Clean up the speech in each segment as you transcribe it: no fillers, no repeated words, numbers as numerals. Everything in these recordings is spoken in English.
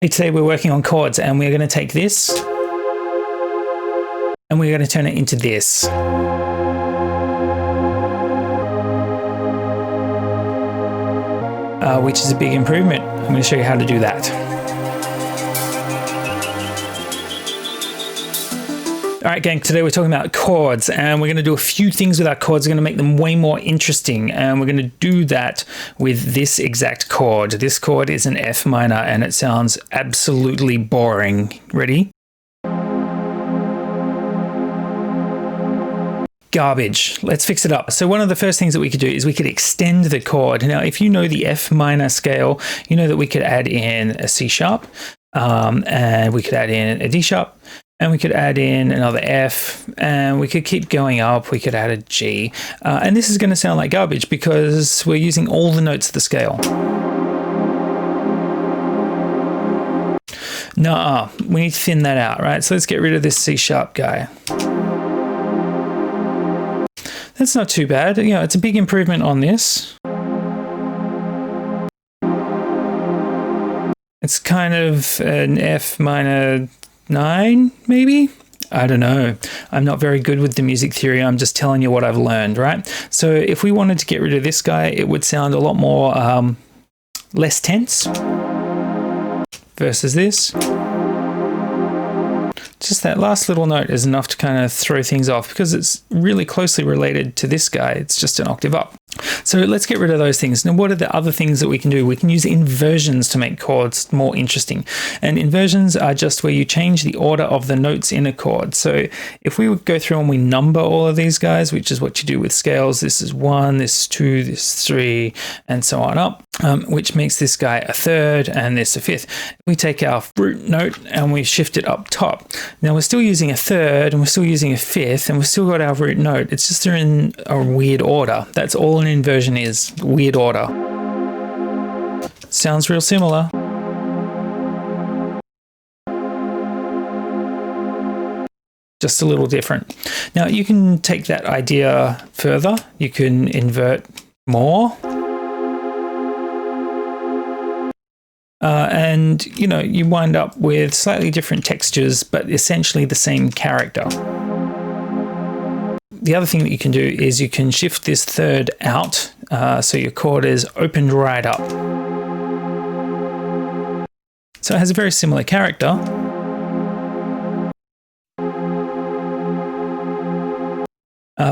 Today we're working on chords, and we're going to take this and we're going to turn it into this. Which is a big improvement. I'm going to show you how to do that. All right, gang, today we're talking about chords, and we're going to do a few things with our chords. We're going to make them way more interesting, and we're going to do that with this exact chord. This chord is an F minor, and it sounds absolutely boring. Ready? Garbage. Let's fix it up. So one of the first things that we could do is we could extend the chord. Now, if you know the F minor scale, you know that we could add in a C sharp, and we could add in a D sharp, and we could add in another F, and we could keep going up. We could add a G. And this is going to sound like garbage because we're using all the notes of the scale. Nuh-uh. We need to thin that out, right? So let's get rid of this C sharp guy. That's not too bad. You know, it's a big improvement on this. It's kind of an F minor 9, maybe? I don't know. I'm not very good with the music theory. I'm just telling you what I've learned, right? So if we wanted to get rid of this guy, it would sound a lot more less tense versus this. Just that last little note is enough to kind of throw things off because it's really closely related to this guy. It's just an octave up. So let's get rid of those things. Now, what are the other things that we can do? We can use inversions to make chords more interesting. And inversions are just where you change the order of the notes in a chord. So if we would go through and we number all of these guys, which is what you do with scales, this is 1, this is 2, this is 3, and so on up, which makes this guy a third and this a fifth. We take our root note and we shift it up top. Now we're still using a third and we're still using a fifth and we've still got our root note. It's just they're in a weird order. That's all an inversion is, weird order. Sounds real similar. Just a little different. Now you can take that idea further. You can invert more. And, you know, you wind up with slightly different textures, but essentially the same character. The other thing that you can do is you can shift this third out, so your chord is opened right up. So it has a very similar character.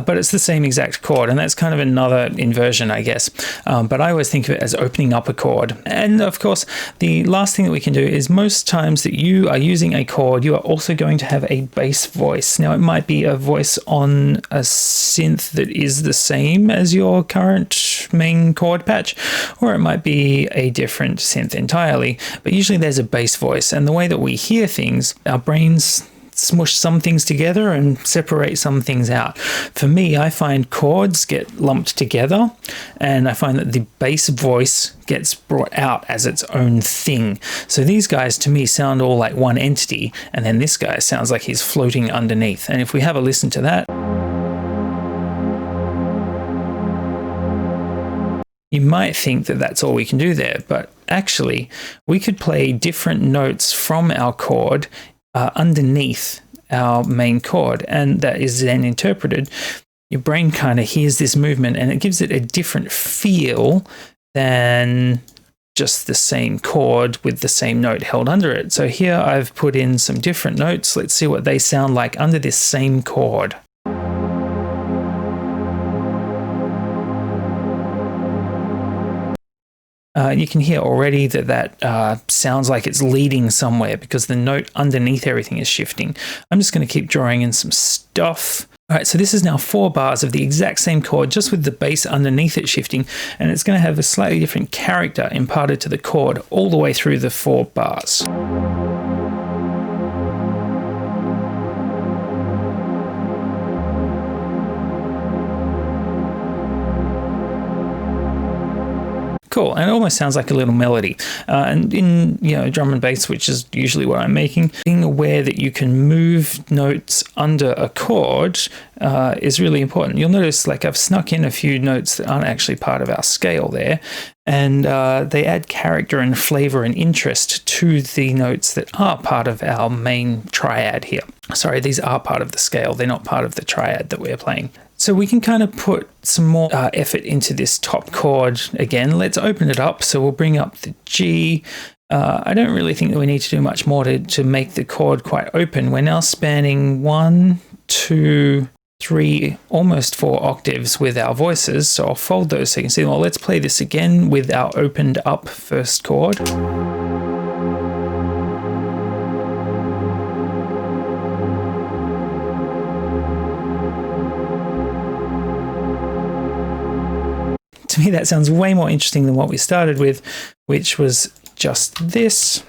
But it's the same exact chord, and that's kind of another inversion, I guess. But I always think of it as opening up a chord. And of course, the last thing that we can do is most times that you are using a chord, you are also going to have a bass voice. Now, it might be a voice on a synth that is the same as your current main chord patch, or it might be a different synth entirely. But usually there's a bass voice, and the way that we hear things, our brains smush some things together and separate some things out. For me, I find chords get lumped together, and I find that the bass voice gets brought out as its own thing. So these guys to me sound all like one entity, and then this guy sounds like he's floating underneath. And if we have a listen to that, you might think that that's all we can do there, but actually we could play different notes from our chord underneath our main chord, and that is then interpreted. Your brain kind of hears this movement and it gives it a different feel than just the same chord with the same note held under it. So here I've put in some different notes. Let's see what they sound like under this same chord. You can hear already that sounds like it's leading somewhere because the note underneath everything is shifting. I'm just going to keep drawing in some stuff. All right, so this is now 4 bars of the exact same chord, just with the bass underneath it shifting, and it's going to have a slightly different character imparted to the chord all the way through the 4 bars. cool, and it almost sounds like a little melody. And in drum and bass, which is usually what I'm making, being aware that you can move notes under a chord is really important. You'll notice like I've snuck in a few notes that aren't actually part of our scale there, and they add character and flavor and interest to the notes that are part of our main triad here. Sorry, these are part of the scale. They're not part of the triad that we're playing. So we can kind of put some more effort into this top chord again. Let's open it up. So we'll bring up the G. I don't really think that we need to do much more to make the chord quite open. We're now spanning 1, 2, 3, almost 4 octaves with our voices. So I'll fold those so you can see them. Well, let's play this again with our opened up first chord. To me, that sounds way more interesting than what we started with, which was just this.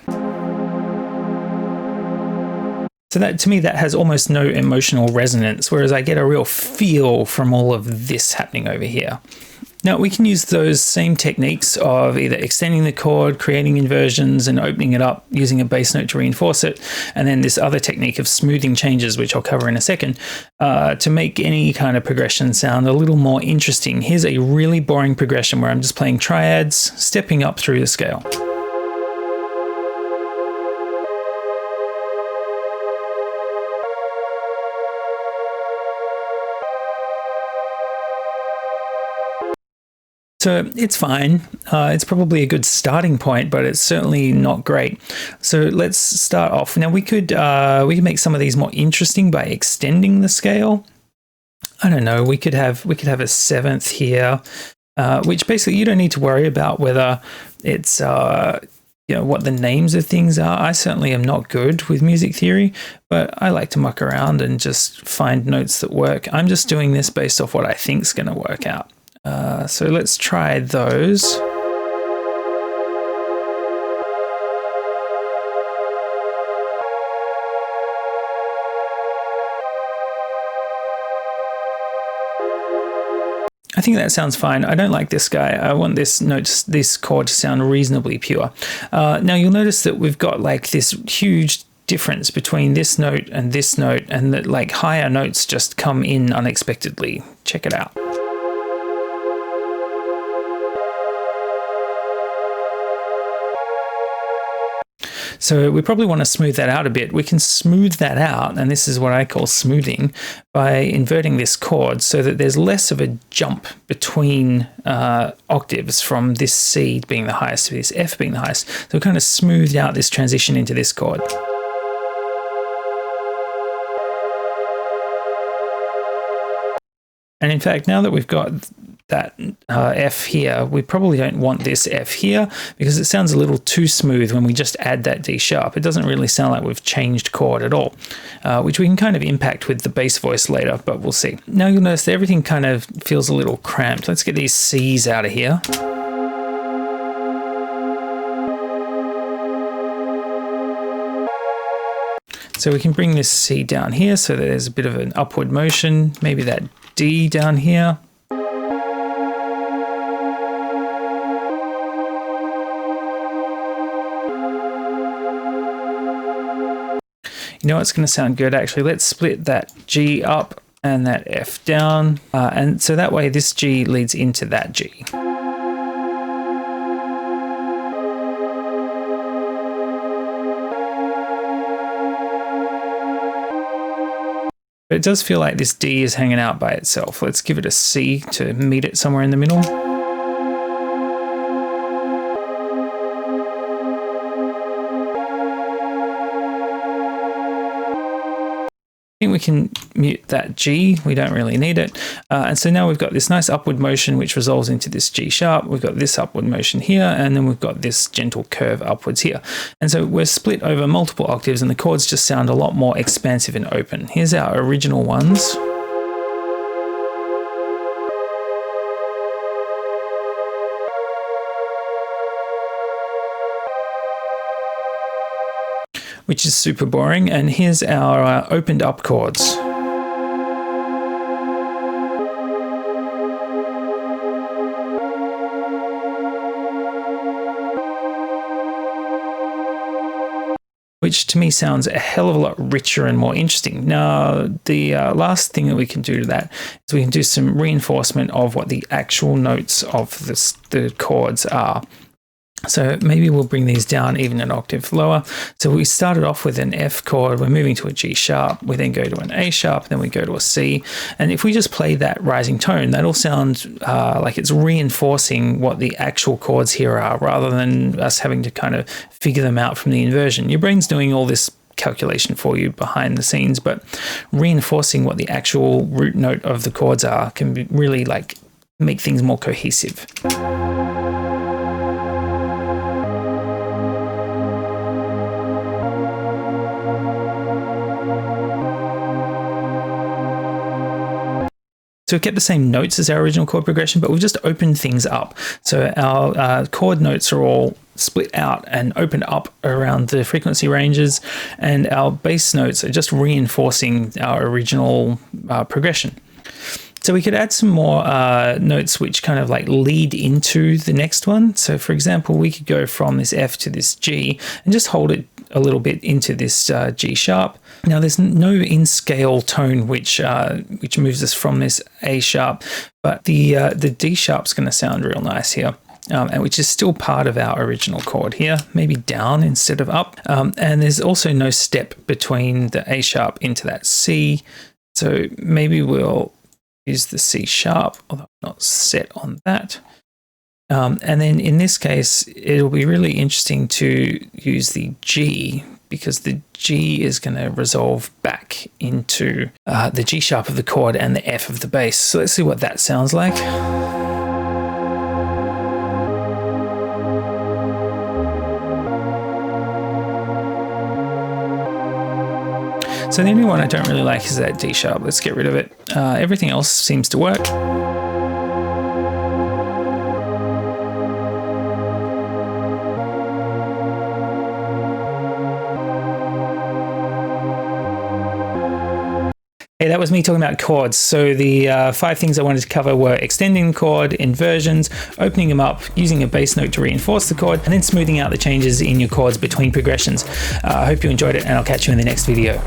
So that, to me, that has almost no emotional resonance, whereas I get a real feel from all of this happening over here. Now, we can use those same techniques of either extending the chord, creating inversions, and opening it up using a bass note to reinforce it, and then this other technique of smoothing changes, which I'll cover in a second, to make any kind of progression sound a little more interesting. Here's a really boring progression where I'm just playing triads, stepping up through the scale. So it's fine. It's probably a good starting point, but it's certainly not great. So let's start off. Now we could make some of these more interesting by extending the scale. I don't know. We could have a seventh here, which basically you don't need to worry about whether it's what the names of things are. I certainly am not good with music theory, but I like to muck around and just find notes that work. I'm just doing this based off what I think is going to work out. So let's try those. I think that sounds fine. I don't like this guy. I want this chord to sound reasonably pure. Now you'll notice that we've got like this huge difference between this note, and that like higher notes just come in unexpectedly. Check it out. So we probably want to smooth that out a bit. We can smooth that out, and this is what I call smoothing, by inverting this chord so that there's less of a jump between octaves from this C being the highest to this F being the highest. So we kind of smoothed out this transition into this chord. And in fact, now that we've got that F here, we probably don't want this F here because it sounds a little too smooth when we just add that D sharp. It doesn't really sound like we've changed chord at all, which we can kind of impact with the bass voice later, but we'll see. Now you'll notice that everything kind of feels a little cramped. Let's get these C's out of here. So we can bring this C down here so that there's a bit of an upward motion, maybe that D down here. You know what's going to sound good actually? Let's split that G up and that F down, and so that way this G leads into that G. But it does feel like this D is hanging out by itself. Let's give it a C to meet it somewhere in the middle. I think we can mute that G. We don't really need it. And so now we've got this nice upward motion which resolves into this G sharp. We've got this upward motion here, and then we've got this gentle curve upwards here. And so we're split over multiple octaves, and the chords just sound a lot more expansive and open. Here's our original ones. Which is super boring, and here's our opened up chords. which to me sounds a hell of a lot richer and more interesting. Now, the last thing that we can do to that is we can do some reinforcement of what the actual notes of the chords are. So maybe we'll bring these down even an octave lower. So we started off with an F chord, we're moving to a G sharp, we then go to an A sharp, then we go to a C. And if we just play that rising tone, that'll sound like it's reinforcing what the actual chords here are, rather than us having to kind of figure them out from the inversion. Your brain's doing all this calculation for you behind the scenes, but reinforcing what the actual root note of the chords are can be really like make things more cohesive. So we've kept the same notes as our original chord progression, but we've just opened things up. So our chord notes are all split out and opened up around the frequency ranges, and our bass notes are just reinforcing our original progression. So we could add some more notes which kind of like lead into the next one. So for example, we could go from this F to this G and just hold it a little bit into this G sharp. Now there's no in scale tone which moves us from this A sharp, but the D sharp's going to sound real nice here. And which is still part of our original chord here, maybe down instead of up. And there's also no step between the A sharp into that C. So maybe we'll use the C sharp, although I'm not set on that. And then in this case, it'll be really interesting to use the G, because the G is going to resolve back into the G sharp of the chord and the F of the bass. So let's see what that sounds like. So the only one I don't really like is that D sharp. Let's get rid of it. Everything else seems to work. Hey, that was me talking about chords. So the 5 things I wanted to cover were extending the chord, inversions, opening them up, using a bass note to reinforce the chord, and then smoothing out the changes in your chords between progressions. I hope you enjoyed it, and I'll catch you in the next video.